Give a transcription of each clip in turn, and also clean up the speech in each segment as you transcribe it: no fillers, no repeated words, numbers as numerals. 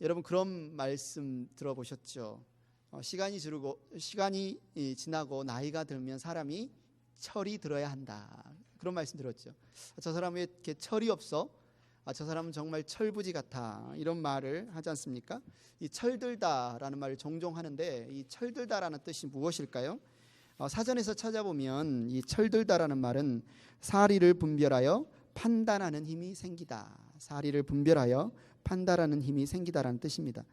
여러분 그런 말씀 들어보셨죠? 시간이 지나고 나이가 들면 사람이 철이 들어야 한다. 그런 말씀 들었죠. 저 사람은 왜 이렇게 철이 없어? 저 사람은 정말 철부지 같아. 이런 말을 하지 않습니까? 이 철들다라는 말을 종종 하는데 이 철들다라는 뜻이 무엇일까요? 사전에서 찾아보면 이 철들다라는 말은 사리를 분별하여 판단하는 힘이 생기다. 사리를 분별하여 판단하는 힘이 생기다라는 뜻입니다.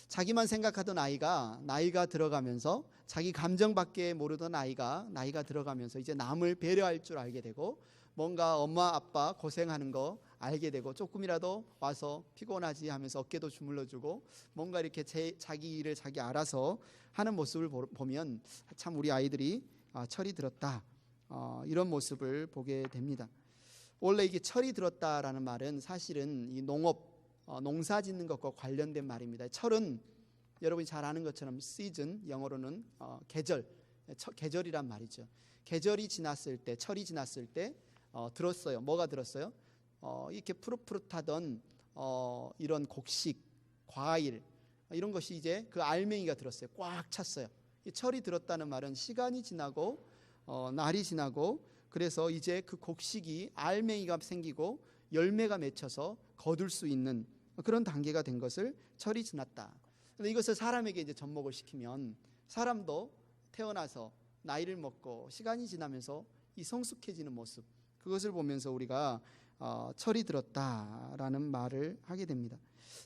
자기만 생각하던 아이가 나이가 들어가면서 자기 감정밖에 모르던 아이가 나이가 들어가면서 이제 남을 배려할 줄 알게 되고 뭔가 엄마 아빠 고생하는 거 알게 되고 조금이라도 와서 피곤하지 하면서 어깨도 주물러주고 뭔가 이렇게 자기 일을 자기 알아서 하는 모습을 보면 참 우리 아이들이 철이 들었다, 이런 모습을 보게 됩니다. 원래 이게 철이 들었다라는 말은 사실은 이 농사 짓는 것과 관련된 말입니다. 철은 여러분이 잘 아는 것처럼 season, 영어로는 계절이란 말이죠. 계절이 지났을 때, 철이 지났을 때 들었어요. 뭐가 들었어요? 이렇게 푸릇푸릇하던 이런 곡식, 과일 이런 것이 이제 그 알맹이가 들었어요. 꽉 찼어요. 이 철이 들었다는 말은 시간이 지나고 날이 지나고 그래서 이제 그 곡식이 알맹이가 생기고 열매가 맺혀서 거둘 수 있는 그런 단계가 된 것을 철이 지났다. 그런데 이것을 사람에게 이제 접목을 시키면 사람도 태어나서 나이를 먹고 시간이 지나면서 이 성숙해지는 모습, 그것을 보면서 우리가 철이 들었다라는 말을 하게 됩니다.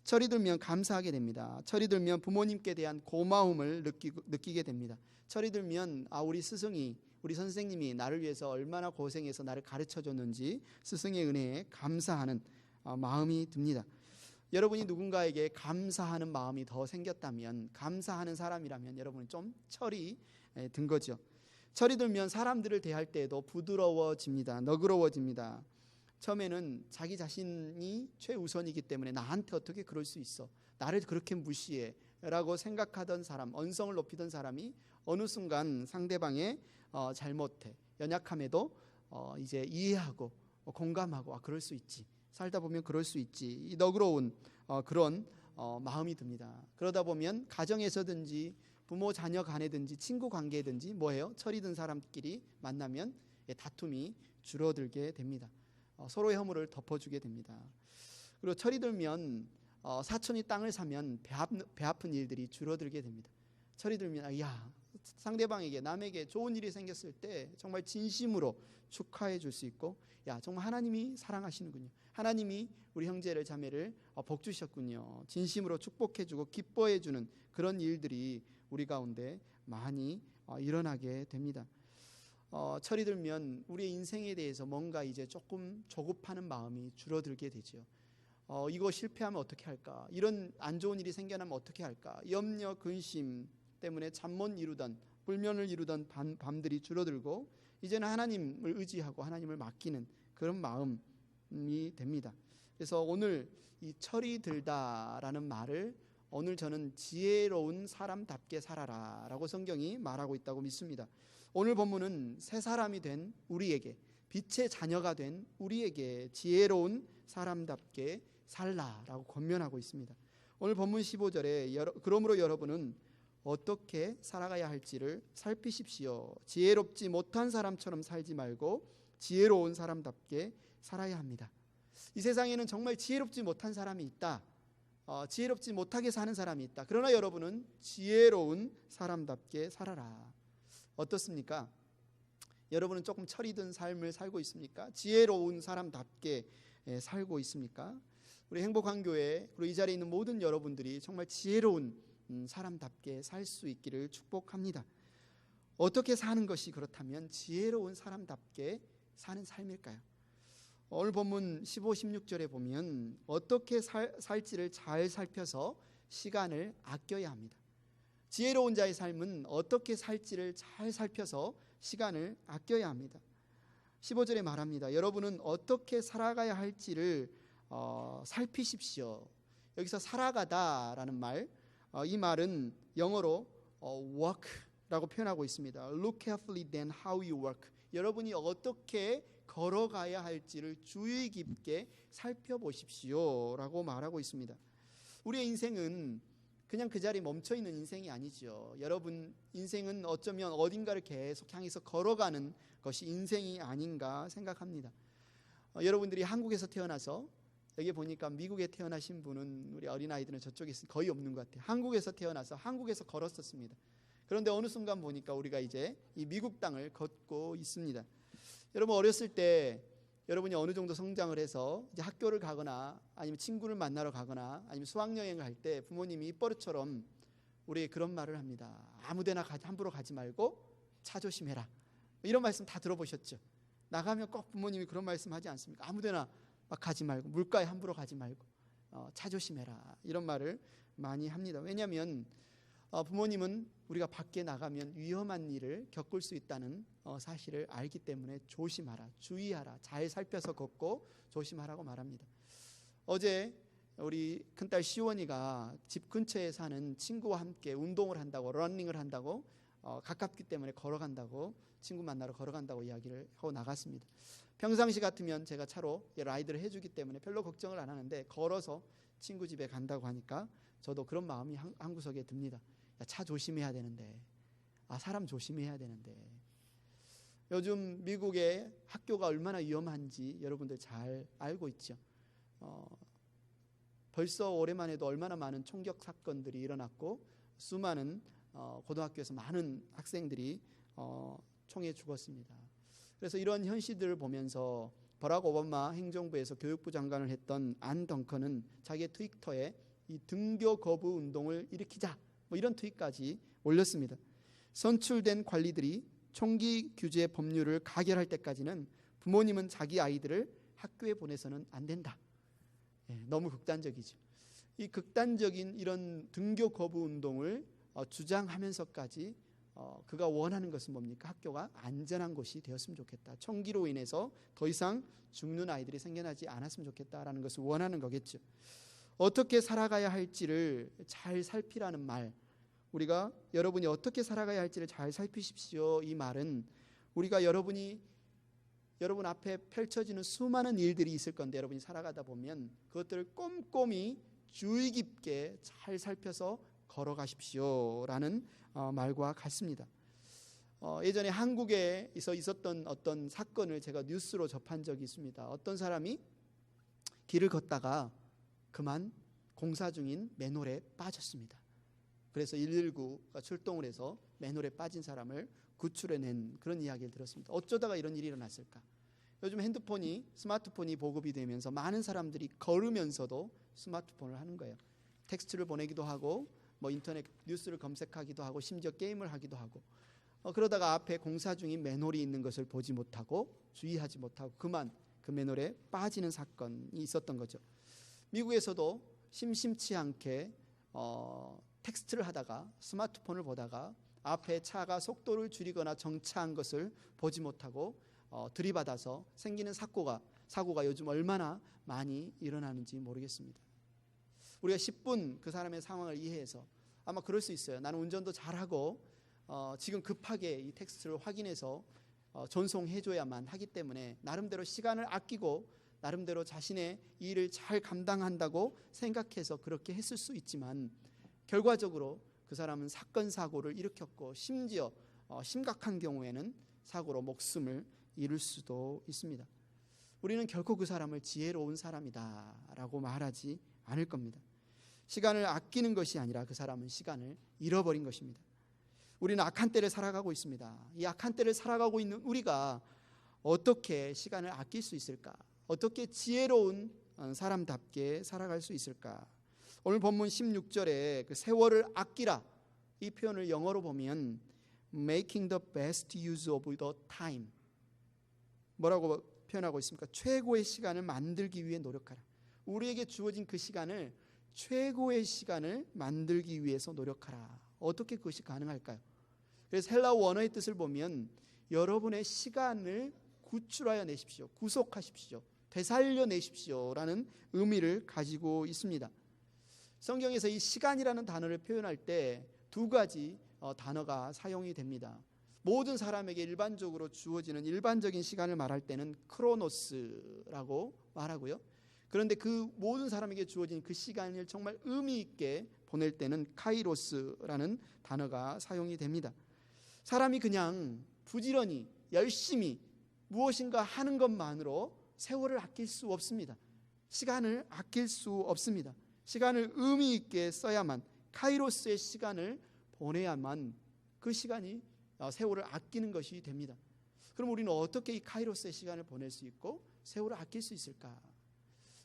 철이 들면 감사하게 됩니다. 철이 들면 부모님께 대한 고마움을 느끼게 됩니다. 철이 들면 우리 스승이, 우리 선생님이 나를 위해서 얼마나 고생해서 나를 가르쳐줬는지 스승의 은혜에 감사하는 마음이 듭니다. 여러분이 누군가에게 감사하는 마음이 더 생겼다면, 감사하는 사람이라면 여러분은 좀 철이 든 거죠. 철이 들면 사람들을 대할 때에도 부드러워집니다. 너그러워집니다. 처음에는 자기 자신이 최우선이기 때문에 나한테 어떻게 그럴 수 있어, 나를 그렇게 무시해 라고 생각하던 사람, 언성을 높이던 사람이 어느 순간 상대방의 잘못해, 연약함에도 이제 이해하고 공감하고 그럴 수 있지, 살다 보면 그럴 수 있지, 이 너그러운 그런 마음이 듭니다. 그러다 보면 가정에서든지 부모 자녀 간에든지 친구 관계든지 뭐예요? 철이 든 사람끼리 만나면 다툼이 줄어들게 됩니다. 서로의 허물을 덮어주게 됩니다. 그리고 철이 들면 사촌이 땅을 사면 배 아픈 일들이 줄어들게 됩니다. 철이 들면 상대방에게, 남에게 좋은 일이 생겼을 때 정말 진심으로 축하해 줄 수 있고, 정말 하나님이 사랑하시는군요, 하나님이 우리 형제를 자매를 복 주셨군요, 진심으로 축복해 주고 기뻐해 주는 그런 일들이 우리 가운데 많이 일어나게 됩니다. 철이 들면 우리의 인생에 대해서 뭔가 이제 조금 조급하는 마음이 줄어들게 되죠. 이거 실패하면 어떻게 할까, 이런 안 좋은 일이 생겨나면 어떻게 할까, 염려 근심 때문에 잠 못 이루던, 불면을 이루던 밤들이 줄어들고 이제는 하나님을 의지하고 하나님을 맡기는 그런 마음이 됩니다. 그래서 오늘 이 철이 들다라는 말을 오늘 저는 지혜로운 사람답게 살아라 라고 성경이 말하고 있다고 믿습니다. 오늘 본문은 새 사람이 된 우리에게, 빛의 자녀가 된 우리에게 지혜로운 사람답게 살라라고 권면하고 있습니다. 오늘 본문 15절에 그러므로 여러분은 어떻게 살아가야 할지를 살피십시오. 지혜롭지 못한 사람처럼 살지 말고 지혜로운 사람답게 살아야 합니다. 이 세상에는 정말 지혜롭지 못한 사람이 있다. 지혜롭지 못하게 사는 사람이 있다. 그러나 여러분은 지혜로운 사람답게 살아라. 어떻습니까? 여러분은 조금 철이 든 삶을 살고 있습니까? 지혜로운 사람답게 살고 있습니까? 우리 행복한 교회, 그리고 이 자리에 있는 모든 여러분들이 정말 지혜로운 사람답게 살 수 있기를 축복합니다. 어떻게 사는 것이 그렇다면 지혜로운 사람답게 사는 삶일까요? 오늘 본문 15, 16절에 보면 어떻게 살지를 잘 살펴서 시간을 아껴야 합니다. 지혜로운 자의 삶은 어떻게 살지를 잘 살펴서 시간을 아껴야 합니다. 15절에 말합니다. 여러분은 어떻게 살아가야 할지를 살피십시오. 여기서 살아가다라는 말, 이 말은 영어로 walk라고 표현하고 있습니다. Look carefully then how you walk. 여러분이 어떻게 걸어가야 할지를 주의 깊게 살펴보십시오 라고 말하고 있습니다. 우리의 인생은 그냥 그 자리에 멈춰 있는 인생이 아니죠. 여러분 인생은 어쩌면 어딘가를 계속 향해서 걸어가는 것이 인생이 아닌가 생각합니다. 여러분들이 한국에서 태어나서, 여기 보니까 미국에 태어나신 분은, 우리 어린아이들은 저쪽에 있으니 거의 없는 것 같아요. 한국에서 태어나서 한국에서 걸었었습니다. 그런데 어느 순간 보니까 우리가 이제 이 미국 땅을 걷고 있습니다. 여러분 어렸을 때 여러분이 어느 정도 성장을 해서 이제 학교를 가거나 아니면 친구를 만나러 가거나 아니면 수학여행을 할 때 부모님이 입버릇처럼 우리에게 그런 말을 합니다. 아무데나 함부로 가지 말고 차 조심해라. 이런 말씀 다 들어보셨죠? 나가면 꼭 부모님이 그런 말씀 하지 않습니까? 아무데나 막 가지 말고, 물가에 함부로 가지 말고 차 조심해라. 이런 말을 많이 합니다. 왜냐하면 부모님은 우리가 밖에 나가면 위험한 일을 겪을 수 있다는 사실을 알기 때문에 조심하라, 주의하라, 잘 살펴서 걷고 조심하라고 말합니다. 어제 우리 큰딸 시원이가 집 근처에 사는 친구와 함께 운동을 한다고, 러닝을 한다고, 가깝기 때문에 걸어간다고, 친구 만나러 걸어간다고 이야기를 하고 나갔습니다. 평상시 같으면 제가 차로 라이드를 해주기 때문에 별로 걱정을 안 하는데, 걸어서 친구 집에 간다고 하니까 저도 그런 마음이 한 구석에 듭니다. 야, 차 조심해야 되는데, 사람 조심해야 되는데. 요즘 미국의 학교가 얼마나 위험한지 여러분들 잘 알고 있죠. 벌써 올해만 해도 얼마나 많은 총격 사건들이 일어났고, 수많은 고등학교에서 많은 학생들이 총에 죽었습니다. 그래서 이런 현실들을 보면서 버락 오바마 행정부에서 교육부 장관을 했던 안 덩컨은 자기의 트위터에 이 등교 거부 운동을 일으키자, 이런 트윗까지 올렸습니다. 선출된 관리들이 총기 규제 법률을 가결할 때까지는 부모님은 자기 아이들을 학교에 보내서는 안 된다. 너무 극단적이죠. 이 극단적인 이런 등교 거부 운동을 주장하면서까지 그가 원하는 것은 뭡니까? 학교가 안전한 곳이 되었으면 좋겠다. 총기로 인해서 더 이상 죽는 아이들이 생겨나지 않았으면 좋겠다라는 것을 원하는 거겠죠. 어떻게 살아가야 할지를 잘 살피라는 말, 우리가 여러분이 어떻게 살아가야 할지를 잘 살피십시오. 이 말은 우리가 여러분 앞에 펼쳐지는 수많은 일들이 있을 건데, 여러분이 살아가다 보면 그것들을 꼼꼼히 주의 깊게 잘 살펴서 걸어가십시오라는 말과 같습니다. 예전에 한국에서 있었던 어떤 사건을 제가 뉴스로 접한 적이 있습니다. 어떤 사람이 길을 걷다가 그만 공사 중인 맨홀에 빠졌습니다. 그래서 119가 출동을 해서 맨홀에 빠진 사람을 구출해낸 그런 이야기를 들었습니다. 어쩌다가 이런 일이 일어났을까? 요즘 스마트폰이 보급이 되면서 많은 사람들이 걸으면서도 스마트폰을 하는 거예요. 텍스트를 보내기도 하고, 인터넷 뉴스를 검색하기도 하고, 심지어 게임을 하기도 하고, 그러다가 앞에 공사 중인 맨홀이 있는 것을 보지 못하고 주의하지 못하고 그만 그 맨홀에 빠지는 사건이 있었던 거죠. 미국에서도 심심치 않게 텍스트를 하다가, 스마트폰을 보다가 앞에 차가 속도를 줄이거나 정차한 것을 보지 못하고 들이받아서 생기는 사고가 요즘 얼마나 많이 일어나는지 모르겠습니다. 우리가 10분 그 사람의 상황을 이해해서, 아마 그럴 수 있어요. 나는 운전도 잘하고 지금 급하게 이 텍스트를 확인해서 전송해줘야만 하기 때문에 나름대로 시간을 아끼고 나름대로 자신의 일을 잘 감당한다고 생각해서 그렇게 했을 수 있지만, 결과적으로 그 사람은 사건 사고를 일으켰고, 심지어 심각한 경우에는 사고로 목숨을 잃을 수도 있습니다. 우리는 결코 그 사람을 지혜로운 사람이다라고 말하지 않을 겁니다. 시간을 아끼는 것이 아니라 그 사람은 시간을 잃어버린 것입니다. 우리는 악한 때를 살아가고 있습니다. 이 악한 때를 살아가고 있는 우리가 어떻게 시간을 아낄 수 있을까? 어떻게 지혜로운 사람답게 살아갈 수 있을까? 오늘 본문 16절에 그 세월을 아끼라, 이 표현을 영어로 보면 making the best use of the time, 뭐라고 표현하고 있습니까? 최고의 시간을 만들기 위해 노력하라. 우리에게 주어진 그 시간을, 최고의 시간을 만들기 위해서 노력하라. 어떻게 그것이 가능할까요? 그래서 헬라어 원어의 뜻을 보면 여러분의 시간을 구출하여 내십시오, 구속하십시오, 되살려내십시오라는 의미를 가지고 있습니다. 성경에서 이 시간이라는 단어를 표현할 때 두 가지 단어가 사용이 됩니다. 모든 사람에게 일반적으로 주어지는 일반적인 시간을 말할 때는 크로노스라고 말하고요. 그런데 그 모든 사람에게 주어진 그 시간을 정말 의미 있게 보낼 때는 카이로스라는 단어가 사용이 됩니다. 사람이 그냥 부지런히 열심히 무엇인가 하는 것만으로 세월을 아낄 수 없습니다. 시간을 아낄 수 없습니다. 시간을 의미 있게 써야만, 카이로스의 시간을 보내야만 그 시간이 세월을 아끼는 것이 됩니다. 그럼 우리는 어떻게 이 카이로스의 시간을 보낼 수 있고 세월을 아낄 수 있을까?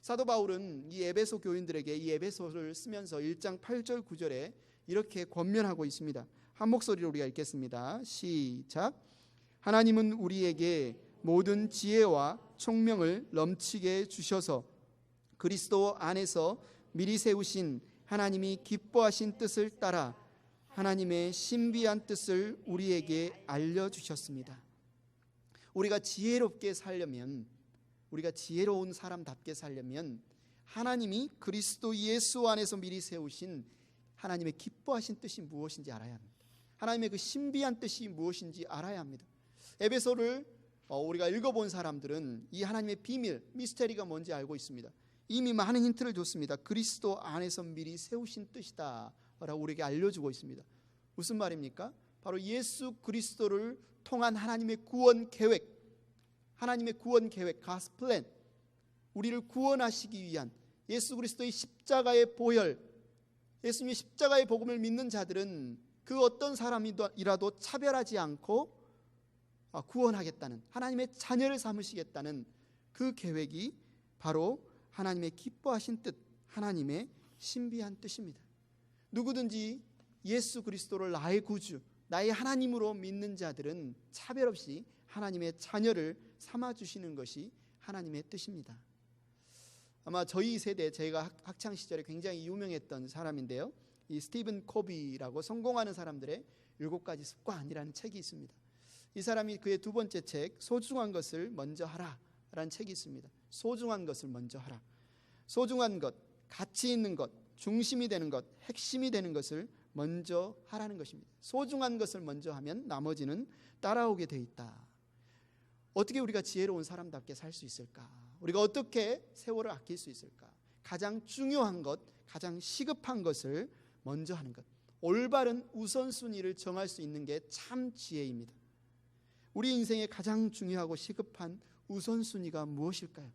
사도 바울은 이 에베소 교인들에게 이 에베소를 쓰면서 1장 8절 9절에 이렇게 권면하고 있습니다. 한 목소리로 우리가 읽겠습니다. 시작. 하나님은 우리에게 모든 지혜와 총명을 넘치게 주셔서 그리스도 안에서 미리 세우신 하나님이 기뻐하신 뜻을 따라 하나님의 신비한 뜻을 우리에게 알려주셨습니다. 우리가 지혜롭게 살려면, 우리가 지혜로운 사람답게 살려면 하나님이 그리스도 예수 안에서 미리 세우신 하나님의 기뻐하신 뜻이 무엇인지 알아야 합니다. 하나님의 그 신비한 뜻이 무엇인지 알아야 합니다. 에베소를 우리가 읽어본 사람들은 이 하나님의 비밀, 미스테리가 뭔지 알고 있습니다. 이미 많은 힌트를 줬습니다. 그리스도 안에서 미리 세우신 뜻이다 라고 우리에게 알려주고 있습니다. 무슨 말입니까? 바로 예수 그리스도를 통한 하나님의 구원 계획, 하나님의 구원 계획, God's plan, 우리를 구원하시기 위한 예수 그리스도의 십자가의 보혈, 예수님의 십자가의 복음을 믿는 자들은 그 어떤 사람이라도 차별하지 않고 구원하겠다는, 하나님의 자녀를 삼으시겠다는 그 계획이 바로 하나님의 기뻐하신 뜻, 하나님의 신비한 뜻입니다. 누구든지 예수 그리스도를 나의 구주, 나의 하나님으로 믿는 자들은 차별 없이 하나님의 자녀를 삼아주시는 것이 하나님의 뜻입니다. 아마 저희 세대, 제가 학창 시절에 굉장히 유명했던 사람인데요, 이 스티븐 코비라고 성공하는 사람들의 7가지 습관이라는 책이 있습니다. 이 사람이 그의 두 번째 책, 소중한 것을 먼저 하라 라는 책이 있습니다. 소중한 것을 먼저 하라. 소중한 것, 가치 있는 것, 중심이 되는 것, 핵심이 되는 것을 먼저 하라는 것입니다. 소중한 것을 먼저 하면 나머지는 따라오게 돼 있다. 어떻게 우리가 지혜로운 사람답게 살 수 있을까? 우리가 어떻게 세월을 아낄 수 있을까? 가장 중요한 것, 가장 시급한 것을 먼저 하는 것, 올바른 우선순위를 정할 수 있는 게 참 지혜입니다. 우리 인생의 가장 중요하고 시급한 우선순위가 무엇일까요?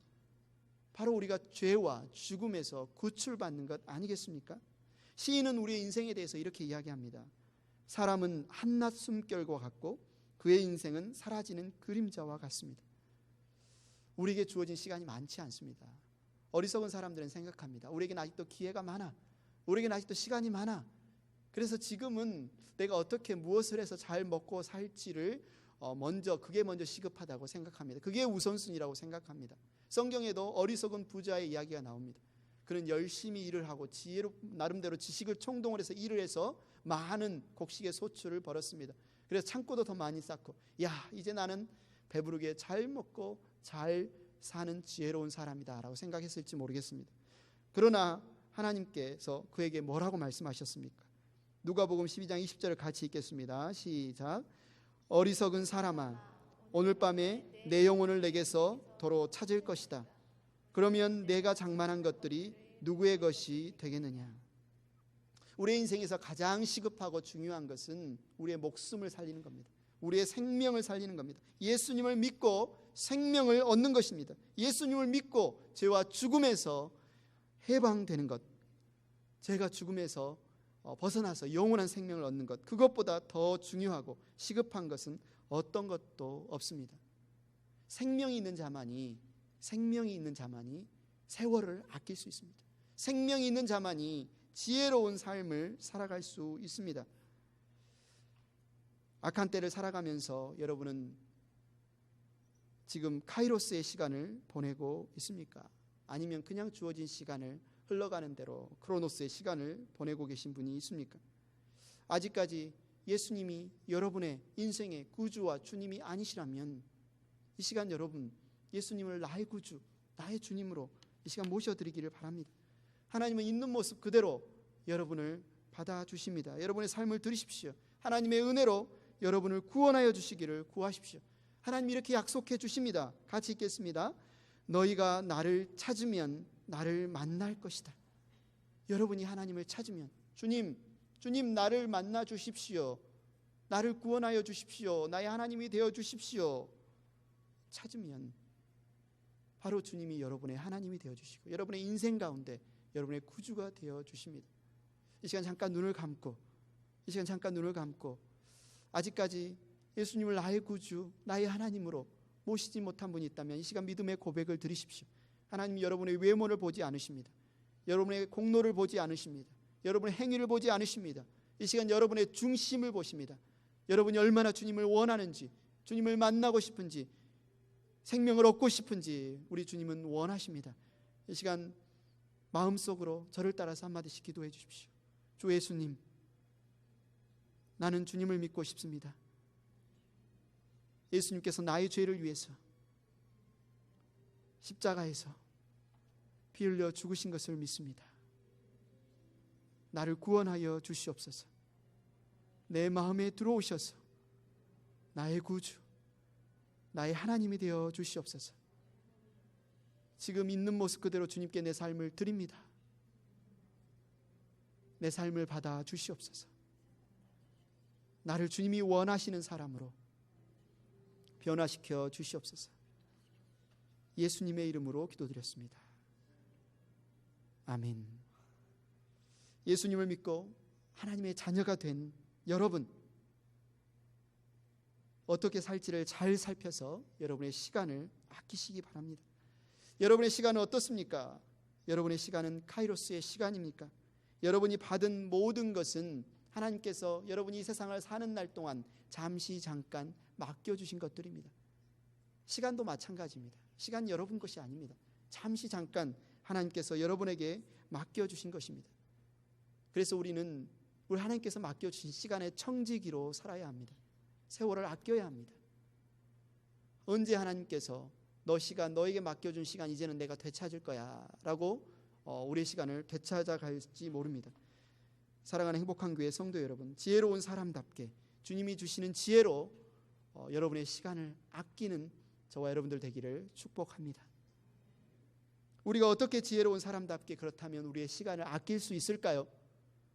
바로 우리가 죄와 죽음에서 구출받는 것 아니겠습니까? 시인은 우리의 인생에 대해서 이렇게 이야기합니다. 사람은 한낱 숨결과 같고 그의 인생은 사라지는 그림자와 같습니다. 우리에게 주어진 시간이 많지 않습니다. 어리석은 사람들은 생각합니다. 우리에게는 아직도 기회가 많아, 우리에게는 아직도 시간이 많아. 그래서 지금은 내가 어떻게 무엇을 해서 잘 먹고 살지를 그게 먼저 시급하다고 생각합니다. 그게 우선순위라고 생각합니다. 성경에도 어리석은 부자의 이야기가 나옵니다. 그는 열심히 일을 하고 나름대로 지식을 총동을 해서 일을 해서 많은 곡식의 소출을 벌었습니다. 그래서 창고도 더 많이 쌓고, 이제 나는 배부르게 잘 먹고 잘 사는 지혜로운 사람이다 라고 생각했을지 모르겠습니다. 그러나 하나님께서 그에게 뭐라고 말씀하셨습니까? 누가복음 12장 20절을 같이 읽겠습니다. 시작. 어리석은 사람아, 오늘 밤에 내 영혼을 내게서 도로 찾을 것이다. 그러면 내가 장만한 것들이 누구의 것이 되겠느냐? 우리의 인생에서 가장 시급하고 중요한 것은 우리의 목숨을 살리는 겁니다. 우리의 생명을 살리는 겁니다. 예수님을 믿고 생명을 얻는 것입니다. 예수님을 믿고 죄와 죽음에서 해방되는 것, 죄가 죽음에서 벗어나서 영원한 생명을 얻는 것, 그것보다 더 중요하고 시급한 것은 어떤 것도 없습니다. 생명이 있는 자만이 세월을 아낄 수 있습니다. 생명이 있는 자만이 지혜로운 삶을 살아갈 수 있습니다. 악한 때를 살아가면서 여러분은 지금 카이로스의 시간을 보내고 있습니까? 아니면 그냥 주어진 시간을 흘러가는 대로 크로노스의 시간을 보내고 계신 분이 있습니까? 아직까지 예수님이 여러분의 인생의 구주와 주님이 아니시라면 이 시간 여러분 예수님을 나의 구주, 나의 주님으로 이 시간 모셔드리기를 바랍니다. 하나님은 있는 모습 그대로 여러분을 받아주십니다. 여러분의 삶을 들으십시오. 하나님의 은혜로 여러분을 구원하여 주시기를 구하십시오. 하나님 이렇게 약속해 주십니다. 같이 읽겠습니다. 너희가 나를 찾으면 나를 만날 것이다. 여러분이 하나님을 찾으면 주님 나를 만나 주십시오. 나를 구원하여 주십시오. 나의 하나님이 되어 주십시오. 찾으면 바로 주님이 여러분의 하나님이 되어 주시고 여러분의 인생 가운데 여러분의 구주가 되어 주십니다. 이 시간 잠깐 눈을 감고 아직까지 예수님을 나의 구주, 나의 하나님으로 모시지 못한 분이 있다면 이 시간 믿음의 고백을 드리십시오. 하나님이 여러분의 외모를 보지 않으십니다. 여러분의 공로를 보지 않으십니다. 여러분의 행위를 보지 않으십니다. 이 시간 여러분의 중심을 보십니다. 여러분이 얼마나 주님을 원하는지, 주님을 만나고 싶은지, 생명을 얻고 싶은지 우리 주님은 원하십니다. 이 시간 마음속으로 저를 따라서 한마디씩 기도해 주십시오. 주 예수님, 나는 주님을 믿고 싶습니다. 예수님께서 나의 죄를 위해서 십자가에서 피 흘려 죽으신 것을 믿습니다. 나를 구원하여 주시옵소서. 내 마음에 들어오셔서 나의 구주, 나의 하나님이 되어 주시옵소서. 지금 있는 모습 그대로 주님께 내 삶을 드립니다. 내 삶을 받아 주시옵소서. 나를 주님이 원하시는 사람으로 변화시켜 주시옵소서. 예수님의 이름으로 기도드렸습니다. 아멘. 예수님을 믿고 하나님의 자녀가 된 여러분, 어떻게 살지를 잘 살펴서 여러분의 시간을 아끼시기 바랍니다. 여러분의 시간은 어떻습니까? 여러분의 시간은 카이로스의 시간입니까? 여러분이 받은 모든 것은 하나님께서 여러분이 이 세상을 사는 날 동안 잠깐 맡겨주신 것들입니다. 시간도 마찬가지입니다. 시간 여러분 것이 아닙니다. 잠깐 하나님께서 여러분에게 맡겨주신 것입니다. 그래서 우리는 우리 하나님께서 맡겨주신 시간의 청지기로 살아야 합니다. 세월을 아껴야 합니다. 언제 하나님께서 너에게 맡겨준 시간 이제는 내가 되찾을 거야 라고 우리의 시간을 되찾아갈지 모릅니다. 사랑하는 행복한 교회 성도 여러분, 지혜로운 사람답게 주님이 주시는 지혜로 여러분의 시간을 아끼는 저와 여러분들 되기를 축복합니다. 우리가 어떻게 지혜로운 사람답게 그렇다면 우리의 시간을 아낄 수 있을까요?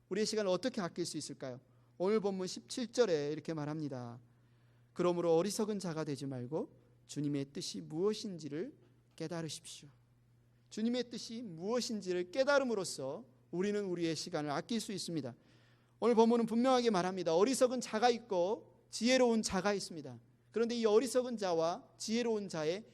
우리의 시간을 어떻게 아낄 수 있을까요? 오늘 본문 17절에 이렇게 말합니다. 그러므로 어리석은 자가 되지 말고 주님의 뜻이 무엇인지를 깨달으십시오. 주님의 뜻이 무엇인지를 깨달음으로써 우리는 우리의 시간을 아낄 수 있습니다. 오늘 본문은 분명하게 말합니다. 어리석은 자가 있고 지혜로운 자가 있습니다. 그런데 이 어리석은 자와 지혜로운 자의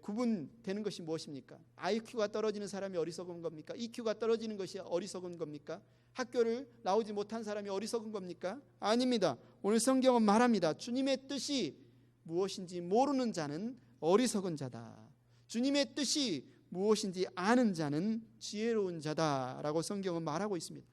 구분되는 것이 무엇입니까? IQ가 떨어지는 사람이 어리석은 겁니까? EQ가 떨어지는 것이 어리석은 겁니까? 학교를 나오지 못한 사람이 어리석은 겁니까? 아닙니다. 오늘 성경은 말합니다. 주님의 뜻이 무엇인지 모르는 자는 어리석은 자다. 주님의 뜻이 무엇인지 아는 자는 지혜로운 자다라고 성경은 말하고 있습니다.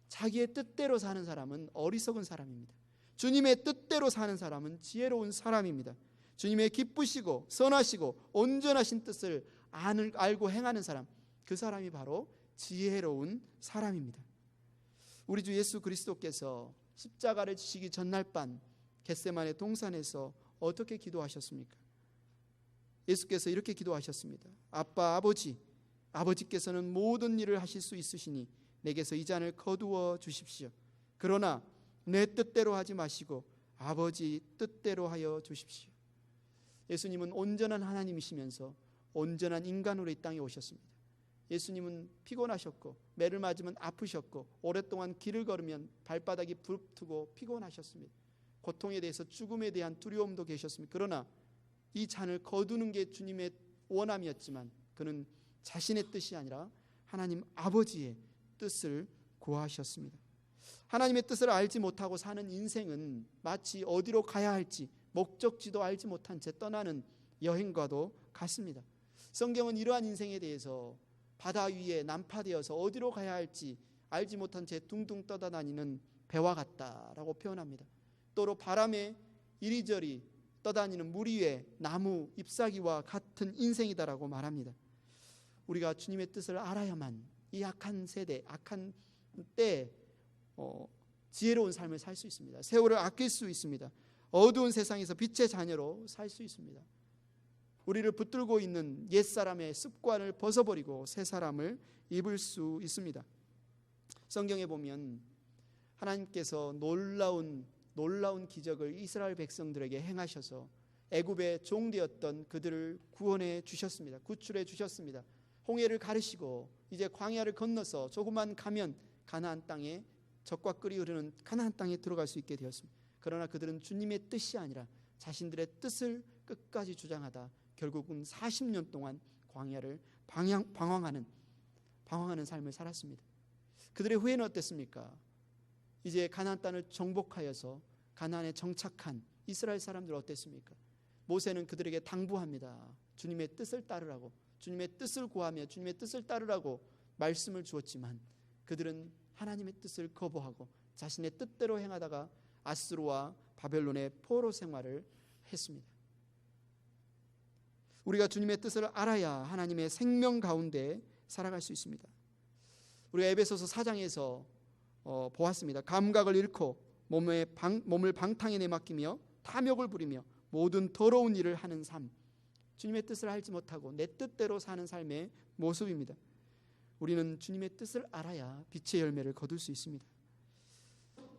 자기의 뜻대로 사는 사람은 어리석은 사람입니다. 주님의 뜻대로 사는 사람은 지혜로운 사람입니다. 주님의 기쁘시고 선하시고 온전하신 뜻을 알고 행하는 사람, 그 사람이 바로 지혜로운 사람입니다. 우리 주 예수 그리스도께서 십자가를 지시기 전날 밤 겟세마네 동산에서 어떻게 기도하셨습니까? 예수께서 이렇게 기도하셨습니다. 아빠, 아버지께서는 모든 일을 하실 수 있으시니 내게서 이 잔을 거두어 주십시오. 그러나 내 뜻대로 하지 마시고 아버지 뜻대로 하여 주십시오. 예수님은 온전한 하나님이시면서 온전한 인간으로 이 땅에 오셨습니다. 예수님은 피곤하셨고 매를 맞으면 아프셨고 오랫동안 길을 걸으면 발바닥이 부르트고 피곤하셨습니다. 고통에 대해서 죽음에 대한 두려움도 계셨습니다. 그러나 이 잔을 거두는 게 주님의 원함이었지만 그는 자신의 뜻이 아니라 하나님 아버지의 뜻을 구하셨습니다. 하나님의 뜻을 알지 못하고 사는 인생은 마치 어디로 가야 할지 목적지도 알지 못한 채 떠나는 여행과도 같습니다. 성경은 이러한 인생에 대해서 바다 위에 난파되어서 어디로 가야 할지 알지 못한 채 둥둥 떠다니는 배와 같다라고 표현합니다. 또로 바람에 이리저리 떠다니는 물 위에 나무 잎사귀와 같은 인생이다라고 말합니다. 우리가 주님의 뜻을 알아야만 이 악한 세대, 악한 때 지혜로운 삶을 살 수 있습니다. 세월을 아낄 수 있습니다. 어두운 세상에서 빛의 자녀로 살 수 있습니다. 우리를 붙들고 있는 옛사람의 습관을 벗어버리고 새 사람을 입을 수 있습니다. 성경에 보면 하나님께서 놀라운 기적을 이스라엘 백성들에게 행하셔서 애굽의 종되었던 그들을 구원해 주셨습니다. 구출해 주셨습니다. 홍해를 가르시고 이제 광야를 건너서 조금만 가면 가나안 땅에 젖과 꿀이 흐르는 가나안 땅에 들어갈 수 있게 되었습니다. 그러나 그들은 주님의 뜻이 아니라 자신들의 뜻을 끝까지 주장하다 결국은 40년 동안 광야를 방황하는 삶을 살았습니다. 그들의 후회는 어땠습니까? 이제 가나안 땅을 정복하여서 가나안에 정착한 이스라엘 사람들 어땠습니까? 모세는 그들에게 당부합니다. 주님의 뜻을 따르라고, 주님의 뜻을 구하며 주님의 뜻을 따르라고 말씀을 주었지만 그들은 하나님의 뜻을 거부하고 자신의 뜻대로 행하다가 아수르와 바벨론의 포로 생활을 했습니다. 우리가 주님의 뜻을 알아야 하나님의 생명 가운데 살아갈 수 있습니다. 우리가 에베소서 4장에서 보았습니다. 감각을 잃고 몸을 방탕에 내맡기며 탐욕을 부리며 모든 더러운 일을 하는 삶, 주님의 뜻을 알지 못하고 내 뜻대로 사는 삶의 모습입니다. 우리는 주님의 뜻을 알아야 빛의 열매를 거둘 수 있습니다.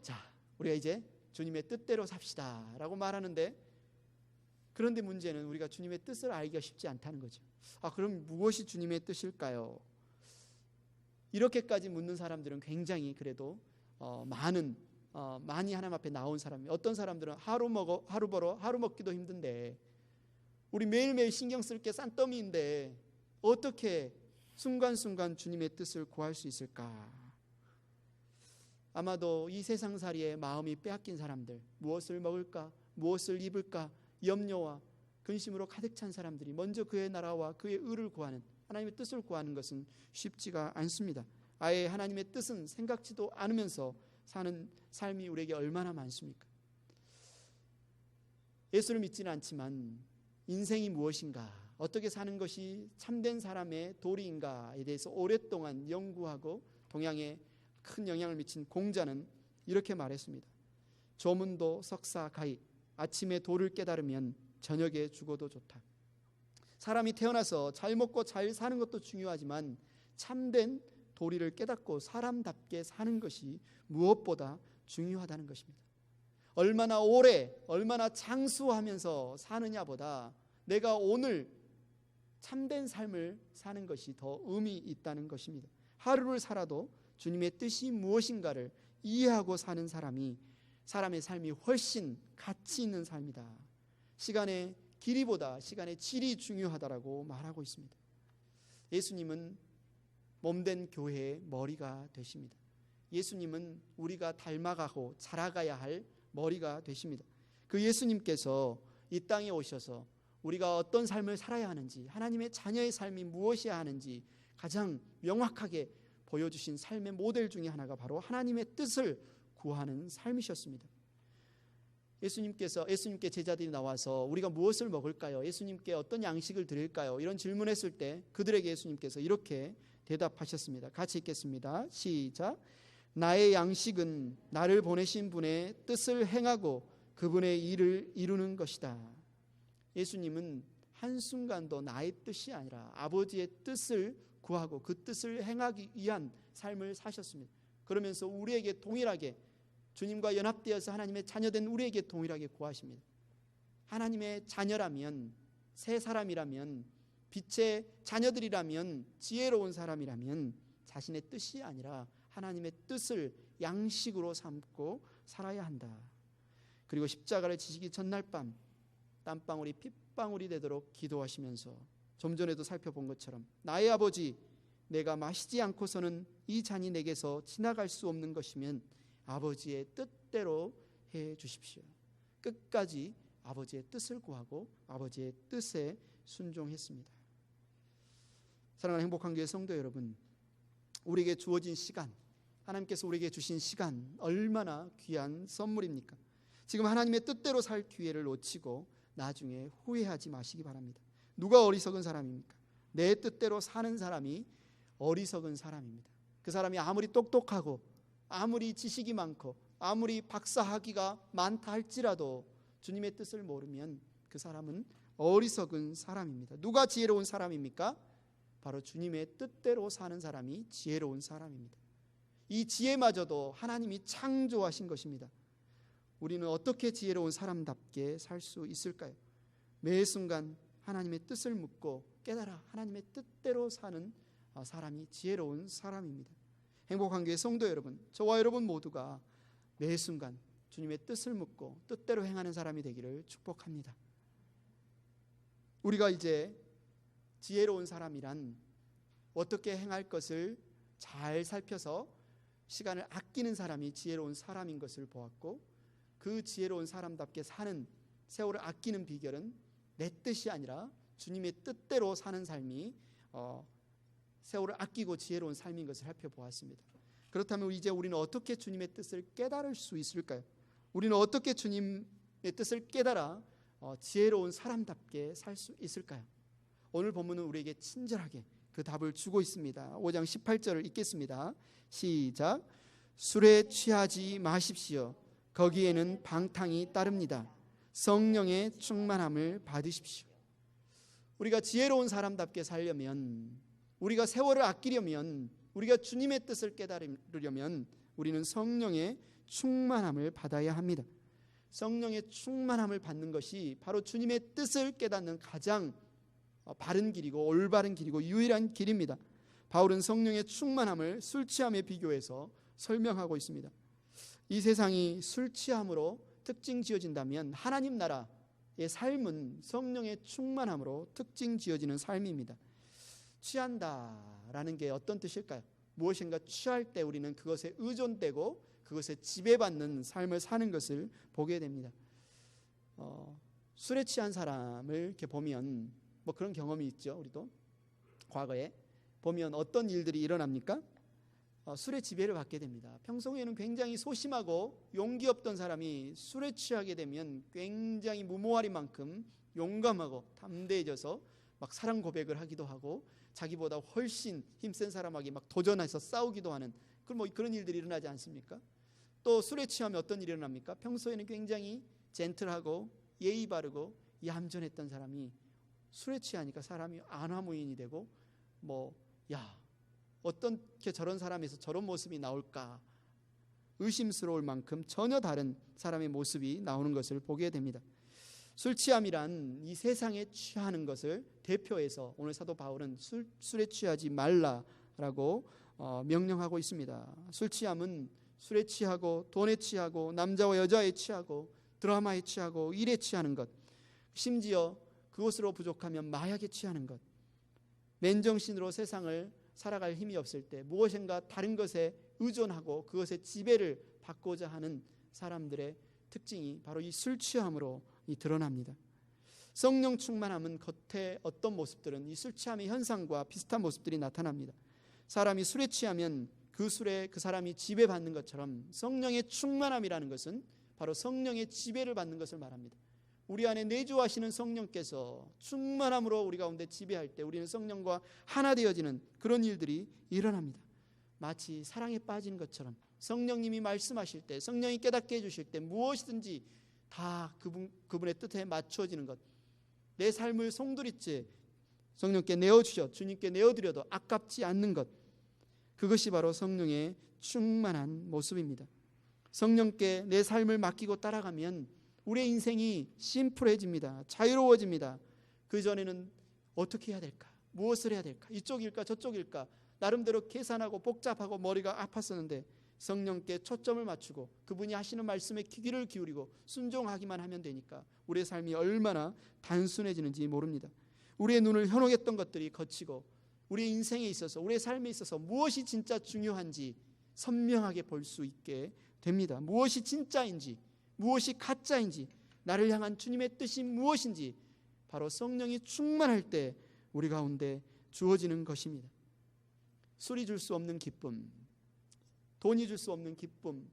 자, 우리가 이제 주님의 뜻대로 삽시다 라고 말하는데, 그런데 문제는 우리가 주님의 뜻을 알기가 쉽지 않다는 거죠. 그럼 무엇이 주님의 뜻일까요? 이렇게까지 묻는 사람들은 굉장히 그래도 많이 하나님 앞에 나온 사람이, 어떤 사람들은 하루 벌어 하루 먹기도 힘든데, 우리 매일매일 신경 쓸 게 싼더미인데 어떻게 순간순간 주님의 뜻을 구할 수 있을까? 아마도 이 세상살이에 마음이 빼앗긴 사람들, 무엇을 먹을까, 무엇을 입을까 염려와 근심으로 가득 찬 사람들이 먼저 그의 나라와 그의 의를 구하는, 하나님의 뜻을 구하는 것은 쉽지가 않습니다. 아예 하나님의 뜻은 생각지도 않으면서 사는 삶이 우리에게 얼마나 많습니까? 예수를 믿지는 않지만 인생이 무엇인가, 어떻게 사는 것이 참된 사람의 도리인가에 대해서 오랫동안 연구하고 동양에 큰 영향을 미친 공자는 이렇게 말했습니다. 조문도 석사 가히, 아침에 도를 깨달으면 저녁에 죽어도 좋다. 사람이 태어나서 잘 먹고 잘 사는 것도 중요하지만 참된 도리를 깨닫고 사람답게 사는 것이 무엇보다 중요하다는 것입니다. 얼마나 오래, 얼마나 장수하면서 사느냐보다 내가 오늘 참된 삶을 사는 것이 더 의미 있다는 것입니다. 하루를 살아도 주님의 뜻이 무엇인가를 이해하고 사는 사람이 사람의 삶이 훨씬 가치 있는 삶이다. 시간의 길이보다 시간의 질이 중요하다라고 말하고 있습니다. 예수님은 몸된 교회의 머리가 되십니다. 예수님은 우리가 닮아가고 자라가야 할 머리가 되십니다. 그 예수님께서 이 땅에 오셔서 우리가 어떤 삶을 살아야 하는지, 하나님의 자녀의 삶이 무엇이어야 하는지 가장 명확하게 보여주신 삶의 모델 중에 하나가 바로 하나님의 뜻을 구하는 삶이셨습니다. 예수님께 제자들이 나와서 우리가 무엇을 먹을까요? 예수님께 어떤 양식을 드릴까요? 이런 질문했을 때 그들에게 예수님께서 이렇게 대답하셨습니다. 같이 읽겠습니다. 시작. 나의 양식은 나를 보내신 분의 뜻을 행하고 그분의 일을 이루는 것이다. 예수님은 한순간도 나의 뜻이 아니라 아버지의 뜻을 구하고 그 뜻을 행하기 위한 삶을 사셨습니다. 그러면서 우리에게 동일하게 주님과 연합되어서 하나님의 자녀된 우리에게 동일하게 구하십니다. 하나님의 자녀라면, 새 사람이라면, 빛의 자녀들이라면, 지혜로운 사람이라면 자신의 뜻이 아니라 하나님의 뜻을 양식으로 삼고 살아야 한다. 그리고 십자가를 지시기 전날 밤 땀방울이 핏방울이 되도록 기도하시면서 좀 전에도 살펴본 것처럼 나의 아버지, 내가 마시지 않고서는 이 잔이 내게서 지나갈 수 없는 것이면 아버지의 뜻대로 해 주십시오. 끝까지 아버지의 뜻을 구하고 아버지의 뜻에 순종했습니다. 사랑하는 행복한 교회 성도 여러분, 우리에게 주어진 시간, 하나님께서 우리에게 주신 시간 얼마나 귀한 선물입니까? 지금 하나님의 뜻대로 살 기회를 놓치고 나중에 후회하지 마시기 바랍니다. 누가 어리석은 사람입니까? 내 뜻대로 사는 사람이 어리석은 사람입니다. 그 사람이 아무리 똑똑하고 아무리 지식이 많고 아무리 박사학위가 많다 할지라도 주님의 뜻을 모르면 그 사람은 어리석은 사람입니다. 누가 지혜로운 사람입니까? 바로 주님의 뜻대로 사는 사람이 지혜로운 사람입니다. 이 지혜마저도 하나님이 창조하신 것입니다. 우리는 어떻게 지혜로운 사람답게 살 수 있을까요? 매 순간 하나님의 뜻을 묻고 깨달아 하나님의 뜻대로 사는 사람이 지혜로운 사람입니다. 행복한 교회 성도 여러분, 저와 여러분 모두가 매 순간 주님의 뜻을 묻고 뜻대로 행하는 사람이 되기를 축복합니다. 우리가 이제 지혜로운 사람이란 어떻게 행할 것을 잘 살펴서 시간을 아끼는 사람이 지혜로운 사람인 것을 보았고, 그 지혜로운 사람답게 사는, 세월을 아끼는 비결은 내 뜻이 아니라 주님의 뜻대로 사는 삶이 세월을 아끼고 지혜로운 삶인 것을 살펴보았습니다. 그렇다면 이제 우리는 어떻게 주님의 뜻을 깨달을 수 있을까요? 우리는 어떻게 주님의 뜻을 깨달아 지혜로운 사람답게 살 수 있을까요? 오늘 본문은 우리에게 친절하게 그 답을 주고 있습니다. 5장 18절을 읽겠습니다. 시작. 술에 취하지 마십시오. 거기에는 방탕이 따릅니다. 성령의 충만함을 받으십시오. 우리가 지혜로운 사람답게 살려면, 우리가 세월을 아끼려면, 우리가 주님의 뜻을 깨달으려면 우리는 성령의 충만함을 받아야 합니다. 성령의 충만함을 받는 것이 바로 주님의 뜻을 깨닫는 가장 바른 길이고 올바른 길이고 유일한 길입니다. 바울은 성령의 충만함을 술 취함에 비교해서 설명하고 있습니다. 이 세상이 술 취함으로 특징 지어진다면 하나님 나라의 삶은 성령의 충만함으로 특징 지어지는 삶입니다. 취한다라는 게 어떤 뜻일까요? 무엇인가 취할 때 우리는 그것에 의존되고 그것에 지배받는 삶을 사는 것을 보게 됩니다. 술에 취한 사람을 이렇게 보면 뭐 그런 경험이 있죠. 우리도 과거에 보면 어떤 일들이 일어납니까? 술의 지배를 받게 됩니다. 평소에는 굉장히 소심하고 용기 없던 사람이 술에 취하게 되면 굉장히 무모하리만큼 용감하고 담대해져서 막 사랑 고백을 하기도 하고 자기보다 훨씬 힘센 사람에게 막 도전해서 싸우기도 하는 그런 일들이 일어나지 않습니까? 또 술에 취하면 어떤 일이 일어납니까? 평소에는 굉장히 젠틀하고 예의 바르고 얌전했던 사람이 술에 취하니까 사람이 안화무인이 되고 어떻게 저런 사람에서 저런 모습이 나올까 의심스러울 만큼 전혀 다른 사람의 모습이 나오는 것을 보게 됩니다. 술 취함이란 이 세상에 취하는 것을 대표해서 오늘 사도 바울은 술에 취하지 말라라고 명령하고 있습니다. 술 취함은 술에 취하고 돈에 취하고 남자와 여자에 취하고 드라마에 취하고 일에 취하는 것, 심지어 그것으로 부족하면 마약에 취하는 것, 맨정신으로 세상을 살아갈 힘이 없을 때 무엇인가 다른 것에 의존하고 그것의 지배를 받고자 하는 사람들의 특징이 바로 이 술 취함으로 드러납니다. 성령 충만함은 겉에 어떤 모습들은 이 술 취함의 현상과 비슷한 모습들이 나타납니다. 사람이 술에 취하면 그 술에 그 사람이 지배받는 것처럼 성령의 충만함이라는 것은 바로 성령의 지배를 받는 것을 말합니다. 우리 안에 내주하시는 성령께서 충만함으로 우리 가운데 지배할 때 우리는 성령과 하나 되어지는 그런 일들이 일어납니다. 마치 사랑에 빠진 것처럼 성령님이 말씀하실 때, 성령이 깨닫게 해주실 때 무엇이든지 다 그분의 뜻에 맞춰지는 것, 내 삶을 송두리째 성령께 내어주셔 주님께 내어드려도 아깝지 않는 것, 그것이 바로 성령의 충만한 모습입니다. 성령께 내 삶을 맡기고 따라가면 우리의 인생이 심플해집니다. 자유로워집니다. 그전에는 어떻게 해야 될까? 무엇을 해야 될까? 이쪽일까 저쪽일까? 나름대로 계산하고 복잡하고 머리가 아팠었는데 성령께 초점을 맞추고 그분이 하시는 말씀에 귀를 기울이고 순종하기만 하면 되니까 우리의 삶이 얼마나 단순해지는지 모릅니다. 우리의 눈을 현혹했던 것들이 거치고 우리의 인생에 있어서, 우리의 삶에 있어서 무엇이 진짜 중요한지 선명하게 볼 수 있게 됩니다. 무엇이 진짜인지, 무엇이 가짜인지, 나를 향한 주님의 뜻이 무엇인지 바로 성령이 충만할 때 우리 가운데 주어지는 것입니다. 술이 줄 수 없는 기쁨, 돈이 줄 수 없는 기쁨,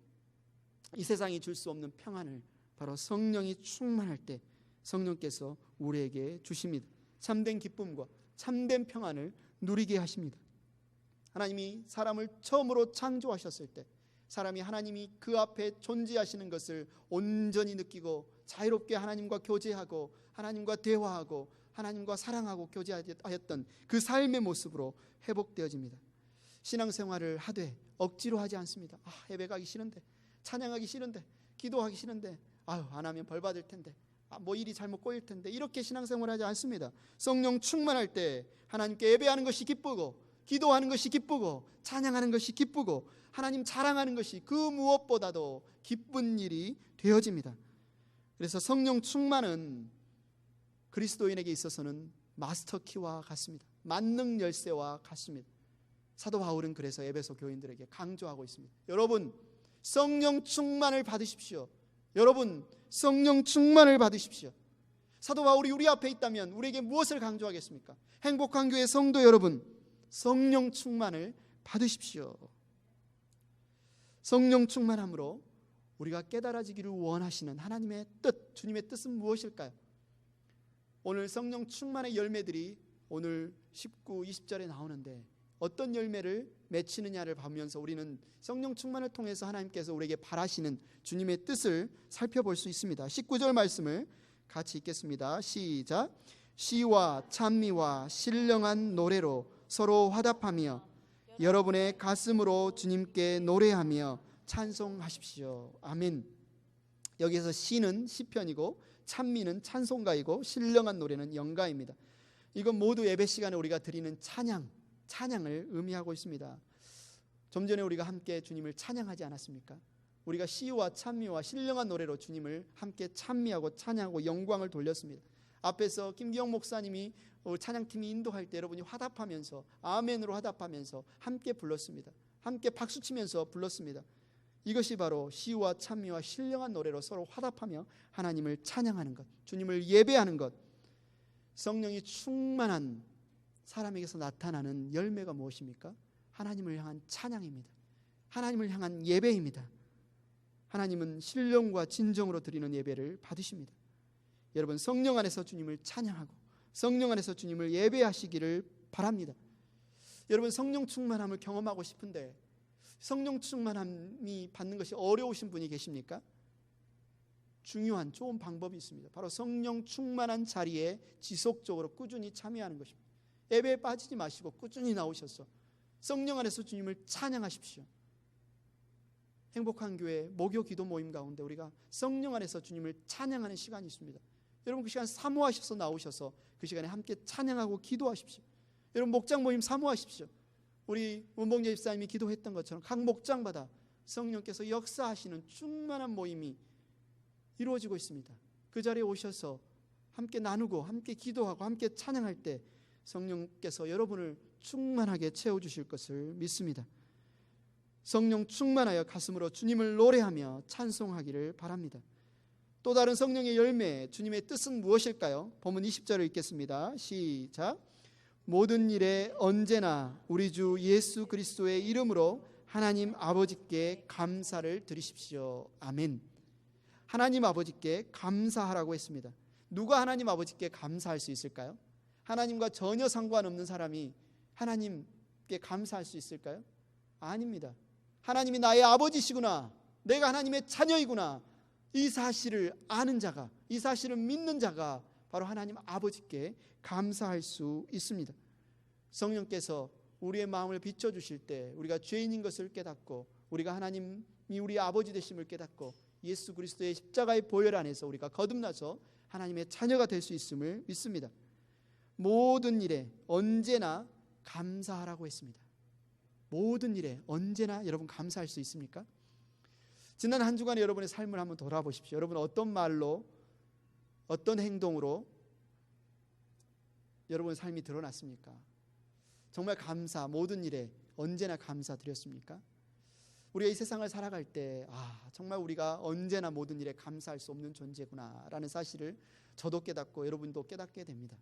이 세상이 줄 수 없는 평안을 바로 성령이 충만할 때 성령께서 우리에게 주십니다. 참된 기쁨과 참된 평안을 누리게 하십니다. 하나님이 사람을 처음으로 창조하셨을 때 사람이 하나님이 그 앞에 존재하시는 것을 온전히 느끼고 자유롭게 하나님과 교제하고 하나님과 대화하고 하나님과 사랑하고 교제하였던 그 삶의 모습으로 회복되어집니다. 신앙생활을 하되 억지로 하지 않습니다. 예배 가기 싫은데, 찬양하기 싫은데, 기도하기 싫은데, 안 하면 벌 받을 텐데, 뭐 일이 잘못 꼬일 텐데, 이렇게 신앙생활을 하지 않습니다. 성령 충만할 때 하나님께 예배하는 것이 기쁘고, 기도하는 것이 기쁘고, 찬양하는 것이 기쁘고, 하나님 자랑하는 것이 그 무엇보다도 기쁜 일이 되어집니다. 그래서 성령 충만은 그리스도인에게 있어서는 마스터키와 같습니다. 만능 열쇠와 같습니다. 사도 바울은 그래서 에베소 교인들에게 강조하고 있습니다. 여러분, 성령 충만을 받으십시오. 여러분, 성령 충만을 받으십시오. 사도 바울이 우리 앞에 있다면 우리에게 무엇을 강조하겠습니까? 행복한 교회 성도 여러분, 성령 충만을 받으십시오. 성령 충만함으로 우리가 깨달아지기를 원하시는 하나님의 뜻, 주님의 뜻은 무엇일까요? 오늘 성령 충만의 열매들이 오늘 19, 20절에 나오는데 어떤 열매를 맺히느냐를 보면서 우리는 성령 충만을 통해서 하나님께서 우리에게 바라시는 주님의 뜻을 살펴볼 수 있습니다. 19절 말씀을 같이 읽겠습니다. 시작. 시와 찬미와 신령한 노래로 서로 화답하며 여러분의 가슴으로 주님께 노래하며 찬송하십시오. 아멘. 여기서 시는 시편이고 찬미는 찬송가이고 신령한 노래는 영가입니다. 이건 모두 예배 시간에 우리가 드리는 찬양을 의미하고 있습니다. 좀 전에 우리가 함께 주님을 찬양하지 않았습니까? 우리가 시와 찬미와 신령한 노래로 주님을 함께 찬미하고 찬양하고 영광을 돌렸습니다. 앞에서 김기영 목사님이 찬양팀이 인도할 때 여러분이 화답하면서 아멘으로 화답하면서 함께 불렀습니다. 함께 박수치면서 불렀습니다. 이것이 바로 시와 찬미와 신령한 노래로 서로 화답하며 하나님을 찬양하는 것, 주님을 예배하는 것. 성령이 충만한 사람에게서 나타나는 열매가 무엇입니까? 하나님을 향한 찬양입니다. 하나님을 향한 예배입니다. 하나님은 신령과 진정으로 드리는 예배를 받으십니다. 여러분, 성령 안에서 주님을 찬양하고 성령 안에서 주님을 예배하시기를 바랍니다. 여러분, 성령 충만함을 경험하고 싶은데 성령 충만함이 받는 것이 어려우신 분이 계십니까? 중요한 좋은 방법이 있습니다. 바로 성령 충만한 자리에 지속적으로 꾸준히 참여하는 것입니다. 예배에 빠지지 마시고 꾸준히 나오셔서 성령 안에서 주님을 찬양하십시오. 행복한 교회 목요 기도 모임 가운데 우리가 성령 안에서 주님을 찬양하는 시간이 있습니다. 여러분, 그 시간 사모하셔서 나오셔서 그 시간에 함께 찬양하고 기도하십시오. 여러분, 목장 모임 사모하십시오. 우리 문봉재 집사님이 기도했던 것처럼 각 목장마다 성령께서 역사하시는 충만한 모임이 이루어지고 있습니다. 그 자리에 오셔서 함께 나누고 함께 기도하고 함께 찬양할 때 성령께서 여러분을 충만하게 채워주실 것을 믿습니다. 성령 충만하여 가슴으로 주님을 노래하며 찬송하기를 바랍니다. 또 다른 성령의 열매, 주님의 뜻은 무엇일까요? 본문 20절을 읽겠습니다. 시작. 모든 일에 언제나 우리 주 예수 그리스도의 이름으로 하나님 아버지께 감사를 드리십시오. 아멘. 하나님 아버지께 감사하라고 했습니다. 누가 하나님 아버지께 감사할 수 있을까요? 하나님과 전혀 상관없는 사람이 하나님께 감사할 수 있을까요? 아닙니다. 하나님이 나의 아버지시구나, 내가 하나님의 자녀이구나, 이 사실을 아는 자가, 이 사실을 믿는 자가 바로 하나님 아버지께 감사할 수 있습니다. 성령께서 우리의 마음을 비춰주실 때 우리가 죄인인 것을 깨닫고 우리가 하나님이 우리 아버지 되심을 깨닫고 예수 그리스도의 십자가의 보혈 안에서 우리가 거듭나서 하나님의 자녀가 될 수 있음을 믿습니다. 모든 일에 언제나 감사하라고 했습니다. 모든 일에 언제나 여러분 감사할 수 있습니까? 지난 한 주간의 여러분의 삶을 한번 돌아보십시오. 여러분 어떤 말로 어떤 행동으로 여러분의 삶이 드러났습니까? 정말 감사, 모든 일에 언제나 감사드렸습니까? 우리가 이 세상을 살아갈 때 정말 우리가 언제나 모든 일에 감사할 수 없는 존재구나 라는 사실을 저도 깨닫고 여러분도 깨닫게 됩니다.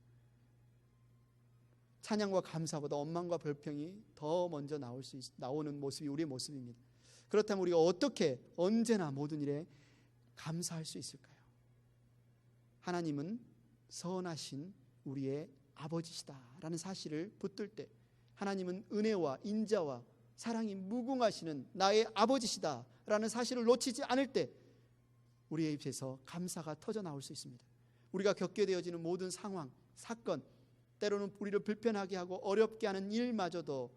찬양과 감사보다 원망과 불평이 더 먼저 나오는 모습이 우리의 모습입니다. 그렇다면 우리가 어떻게 언제나 모든 일에 감사할 수 있을까요? 하나님은 선하신 우리의 아버지시다라는 사실을 붙들 때, 하나님은 은혜와 인자와 사랑이 무궁하시는 나의 아버지시다라는 사실을 놓치지 않을 때 우리의 입에서 감사가 터져 나올 수 있습니다. 우리가 겪게 되어지는 모든 상황, 사건, 때로는 우리를 불편하게 하고 어렵게 하는 일마저도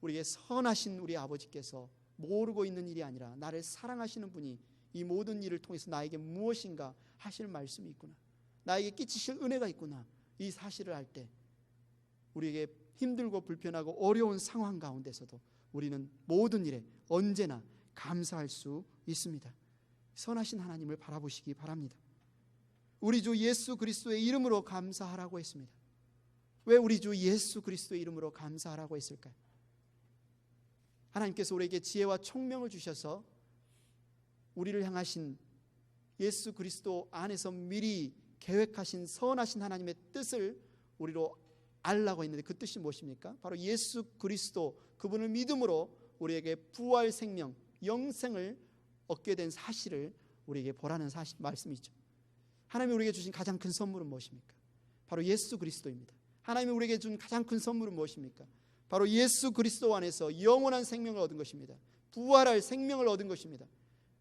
우리에게 선하신 우리 아버지께서 모르고 있는 일이 아니라 나를 사랑하시는 분이 이 모든 일을 통해서 나에게 무엇인가 하실 말씀이 있구나, 나에게 끼치실 은혜가 있구나, 이 사실을 알 때 우리에게 힘들고 불편하고 어려운 상황 가운데서도 우리는 모든 일에 언제나 감사할 수 있습니다. 선하신 하나님을 바라보시기 바랍니다. 우리 주 예수 그리스도의 이름으로 감사하라고 했습니다. 왜 우리 주 예수 그리스도의 이름으로 감사하라고 했을까요? 하나님께서 우리에게 지혜와 총명을 주셔서 우리를 향하신 예수 그리스도 안에서 미리 계획하신 선하신 하나님의 뜻을 우리로 알라고 했는데, 그 뜻이 무엇입니까? 바로 예수 그리스도, 그분을 믿음으로 우리에게 부활 생명, 영생을 얻게 된 사실을 우리에게 보라는 말씀이죠. 하나님이 우리에게 주신 가장 큰 선물은 무엇입니까? 바로 예수 그리스도입니다. 하나님이 우리에게 준 가장 큰 선물은 무엇입니까? 바로 예수 그리스도 안에서 영원한 생명을 얻은 것입니다. 부활할 생명을 얻은 것입니다.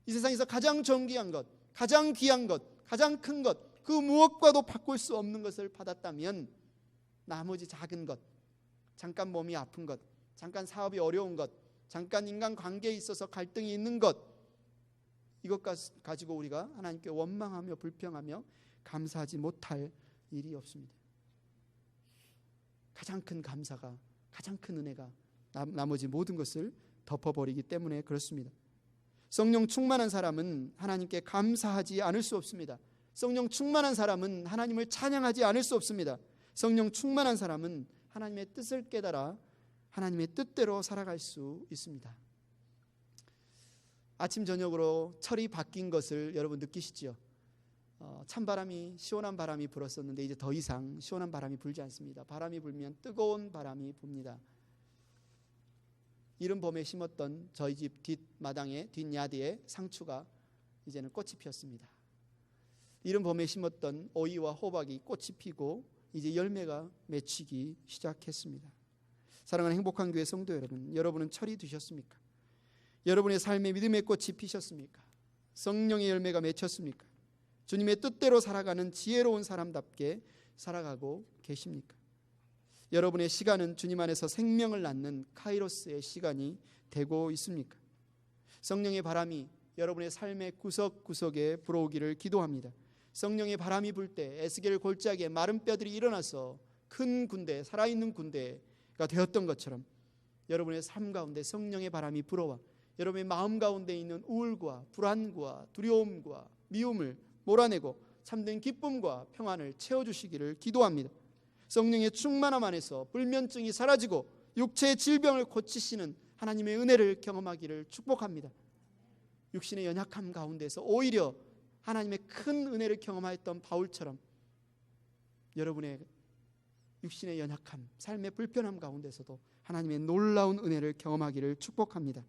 이 세상에서 가장 존귀한 것, 가장 귀한 것, 가장 큰 것, 그 무엇과도 바꿀 수 없는 것을 받았다면 나머지 작은 것, 잠깐 몸이 아픈 것, 잠깐 사업이 어려운 것, 잠깐 인간관계에 있어서 갈등이 있는 것, 이것 가지고 우리가 하나님께 원망하며 불평하며 감사하지 못할 일이 없습니다. 가장 큰 감사가, 가장 큰 은혜가 나머지 모든 것을 덮어버리기 때문에 그렇습니다. 성령 충만한 사람은 하나님께 감사하지 않을 수 없습니다. 성령 충만한 사람은 하나님을 찬양하지 않을 수 없습니다. 성령 충만한 사람은 하나님의 뜻을 깨달아 하나님의 뜻대로 살아갈 수 있습니다. 아침 저녁으로 철이 바뀐 것을 여러분 느끼시죠? 찬바람이, 시원한 바람이 불었었는데 이제 더 이상 시원한 바람이 불지 않습니다. 바람이 불면 뜨거운 바람이 붑니다. 이른 봄에 심었던 저희 집 뒷마당에, 뒷야드에 상추가 이제는 꽃이 피었습니다. 이른 봄에 심었던 오이와 호박이 꽃이 피고 이제 열매가 맺히기 시작했습니다. 사랑하는 행복한 교회 성도 여러분, 여러분은 철이 드셨습니까? 여러분의 삶에 믿음의 꽃이 피셨습니까? 성령의 열매가 맺혔습니까? 주님의 뜻대로 살아가는 지혜로운 사람답게 살아가고 계십니까? 여러분의 시간은 주님 안에서 생명을 낳는 카이로스의 시간이 되고 있습니까? 성령의 바람이 여러분의 삶의 구석구석에 불어오기를 기도합니다. 성령의 바람이 불 때 에스겔 골짜기에 마른 뼈들이 일어나서 큰 군대, 살아있는 군대가 되었던 것처럼 여러분의 삶 가운데 성령의 바람이 불어와 여러분의 마음 가운데 있는 우울과 불안과 두려움과 미움을 몰아내고 참된 기쁨과 평안을 채워주시기를 기도합니다. 성령의 충만함 안에서 불면증이 사라지고 육체의 질병을 고치시는 하나님의 은혜를 경험하기를 축복합니다. 육신의 연약함 가운데서 오히려 하나님의 큰 은혜를 경험하였던 바울처럼 여러분의 육신의 연약함, 삶의 불편함 가운데서도 하나님의 놀라운 은혜를 경험하기를 축복합니다.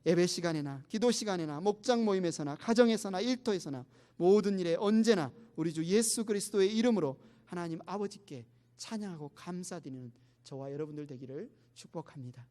예배 시간에나 기도 시간에나 목장 모임에서나 가정에서나 일터에서나 모든 일에 언제나 우리 주 예수 그리스도의 이름으로 하나님 아버지께 찬양하고 감사드리는 저와 여러분들 되기를 축복합니다.